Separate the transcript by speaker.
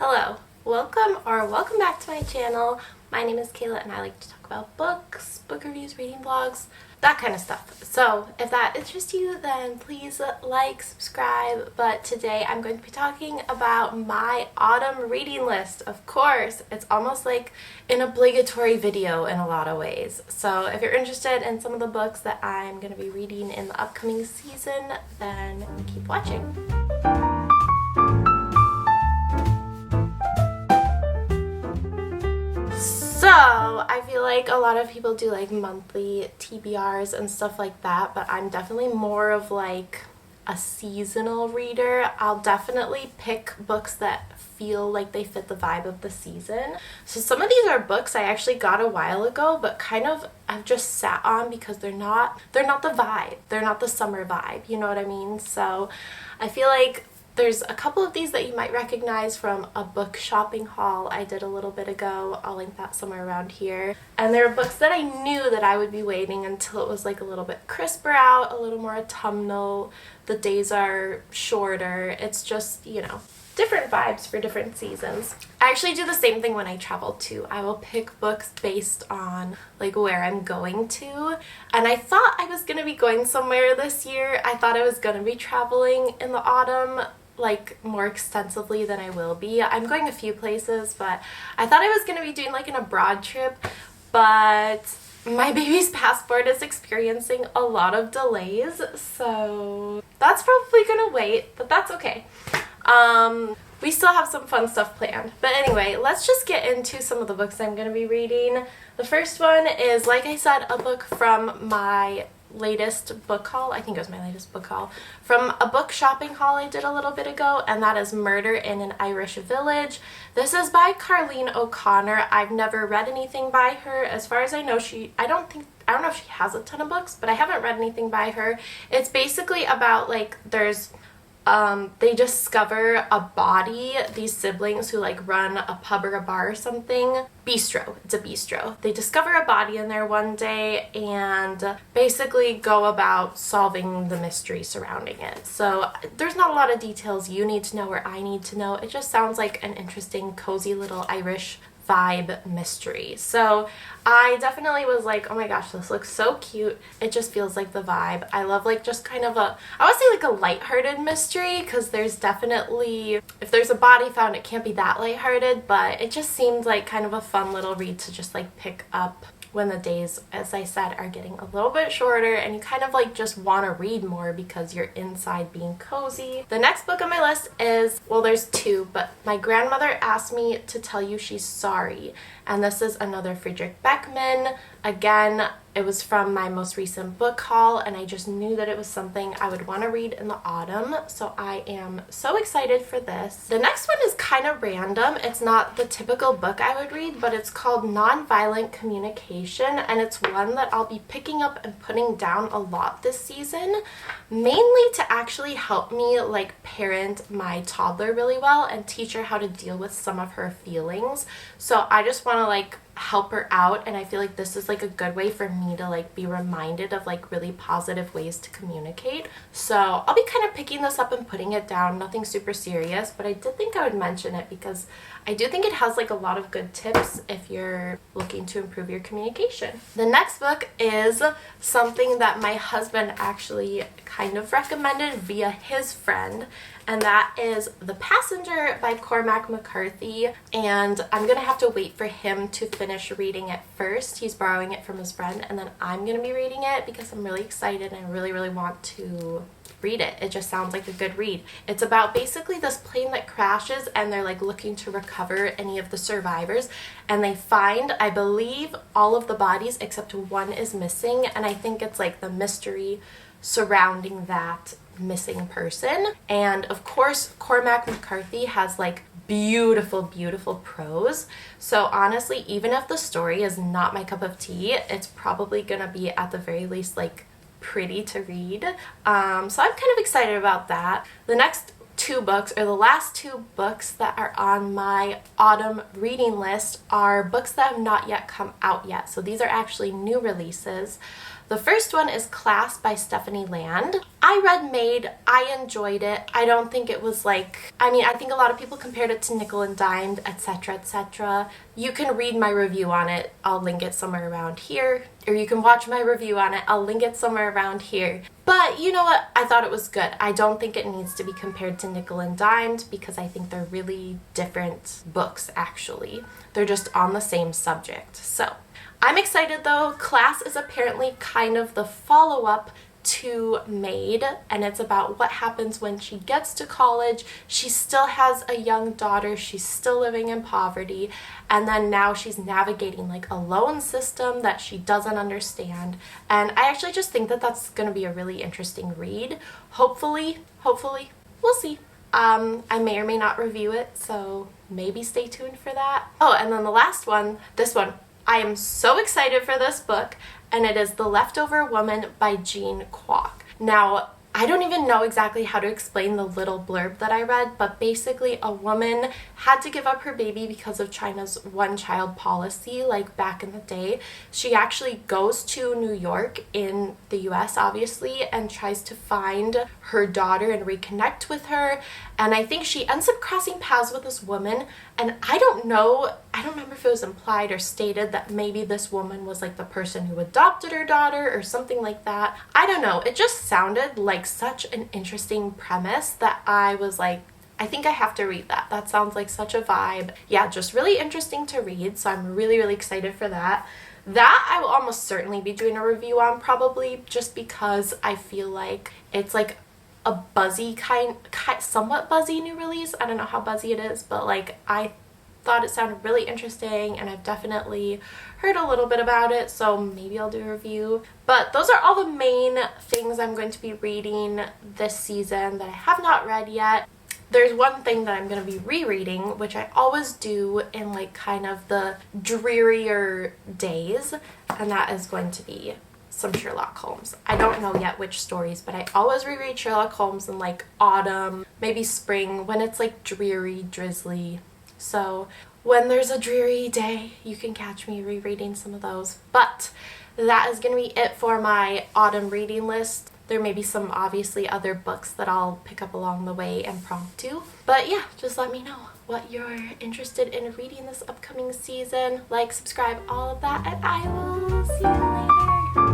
Speaker 1: Hello, welcome back to my channel. My name is Kayla and I like to talk about books, book reviews, reading vlogs, that kind of stuff. So if that interests you, then please like, subscribe. But today I'm going to be talking about my autumn reading list. Of course, it's almost like an obligatory video in a lot of ways. So if you're interested in some of the books that I'm going to be reading in the upcoming season, then keep watching. So, I feel like a lot of people do like monthly TBRs and stuff like that, but I'm definitely more of like a seasonal reader. I'll definitely pick books that feel like they fit the vibe of the season. So some of these are books I actually got a while ago, but kind of I've just sat on because they're not the vibe. They're not the summer vibe, you know what I mean? So I feel like there's a couple of these that you might recognize from a book shopping haul I did a little bit ago. I'll link that somewhere around here. And there are books that I knew that I would be waiting until it was like a little bit crisper out, a little more autumnal. The days are shorter. It's just, you know, different vibes for different seasons. I actually do the same thing when I travel too. I will pick books based on like where I'm going to. And I thought I was going to be going somewhere this year. I thought I was going to be traveling in the autumn like more extensively than I will be. I'm going a few places, but I thought I was going to be doing like an abroad trip, but my baby's passport is experiencing a lot of delays, so that's probably going to wait, but that's okay. We still have some fun stuff planned. But anyway, let's just get into some of the books I'm going to be reading. The first one is, like I said, a book from my latest book haul. I think it was my latest book haul. From a book shopping haul I did a little bit ago, and that is Murder in an Irish Village. This is by Carleen O'Connor. I've never read anything by her. As far as I know, I don't know if she has a ton of books, but I haven't read anything by her. It's basically about like they discover a body, these siblings who like run a pub or a bar or something. Bistro. It's a bistro. They discover a body in there one day and basically go about solving the mystery surrounding it. So there's not a lot of details you need to know or I need to know. It just sounds like an interesting, cozy little Irish vibe mystery. So I definitely was like, oh my gosh, this looks so cute. It just feels like the vibe. I love like just kind of I would say like a lighthearted mystery, because there's definitely, if there's a body found, it can't be that lighthearted, but it just seemed like kind of a fun little read to just like pick up when the days, as I said, are getting a little bit shorter and you kind of like just want to read more because you're inside being cozy. The next book on my list is, well, there's two, but My Grandmother Asked Me to Tell You She's Sorry. And this is another Friedrich Beckmann. Again, it was from my most recent book haul, and I just knew that it was something I would want to read in the autumn, so I am so excited for this. The next one is kind of random. It's not the typical book I would read, but it's called Nonviolent Communication, and it's one that I'll be picking up and putting down a lot this season, mainly to actually help me like parent my toddler really well and teach her how to deal with some of her feelings. So I just want to like help her out, and I feel like this is like a good way for me to like be reminded of like really positive ways to communicate. So I'll be kind of picking this up and putting it down. Nothing super serious, but I did think I would mention it because I do think it has like a lot of good tips if you're looking to improve your communication. The next book is something that my husband actually kind of recommended via his friend, and that is The Passenger by Cormac McCarthy, and I'm gonna have to wait for him to finish reading it first. He's borrowing it from his friend, and then I'm gonna be reading it because I'm really excited and I really want to read it. It just sounds like a good read. It's about basically this plane that crashes and they're like looking to recover any of the survivors, and they find, I believe, all of the bodies except one is missing, and I think it's like the mystery surrounding that missing person. And of course, Cormac McCarthy has like beautiful prose, so honestly, even if the story is not my cup of tea, it's probably gonna be at the very least like pretty to read. So I'm kind of excited about that. The next two books, or the last two books that are on my autumn reading list, are books that have not yet come out yet. So these are actually new releases. The first one is Class by Stephanie Land. I read Maid. I enjoyed it. I don't think it was like, I mean, I think a lot of people compared it to Nickel and Dimed, etc., etc. You can read my review on it. I'll link it somewhere around here. Or you can watch my review on it. I'll link it somewhere around here. But you know what? I thought it was good. I don't think it needs to be compared to Nickel and Dimed because I think they're really different books, actually. They're just on the same subject. So, I'm excited though. Class is apparently kind of the follow-up to Maid, and it's about what happens when she gets to college. She still has a young daughter, she's still living in poverty, and then now she's navigating like a loan system that she doesn't understand. And I actually just think that that's going to be a really interesting read. Hopefully, we'll see. I may or may not review it, so maybe stay tuned for that. Oh, and then the last one, this one. I am so excited for this book, and it is The Leftover Woman by Jean Kwok. Now, I don't even know exactly how to explain the little blurb that I read, but basically a woman had to give up her baby because of China's one-child policy, like back in the day. She actually goes to New York in the US, obviously, and tries to find her daughter and reconnect with her. And I think she ends up crossing paths with this woman, and I don't remember if it was implied or stated that maybe this woman was like the person who adopted her daughter or something like that. I don't know. It just sounded like such an interesting premise that I was like, I think I have to read that. That sounds like such a vibe. Yeah, just really interesting to read, so I'm really, really excited for that. That I will almost certainly be doing a review on, probably, just because I feel like it's like a buzzy somewhat buzzy new release. I don't know how buzzy it is, but like I thought it sounded really interesting, and I've definitely heard a little bit about it, so maybe I'll do a review. But those are all the main things I'm going to be reading this season that I have not read yet. There's one thing that I'm going to be rereading, which I always do in like kind of the drearier days, and that is going to be some Sherlock Holmes. I don't know yet which stories, but I always reread Sherlock Holmes in like autumn, maybe spring, when it's like dreary, drizzly. So when there's a dreary day, you can catch me rereading some of those. But that is going to be it for my autumn reading list. There may be some obviously other books that I'll pick up along the way and impromptu. But yeah, just let me know what you're interested in reading this upcoming season. Like, subscribe, all of that, and I will see you later.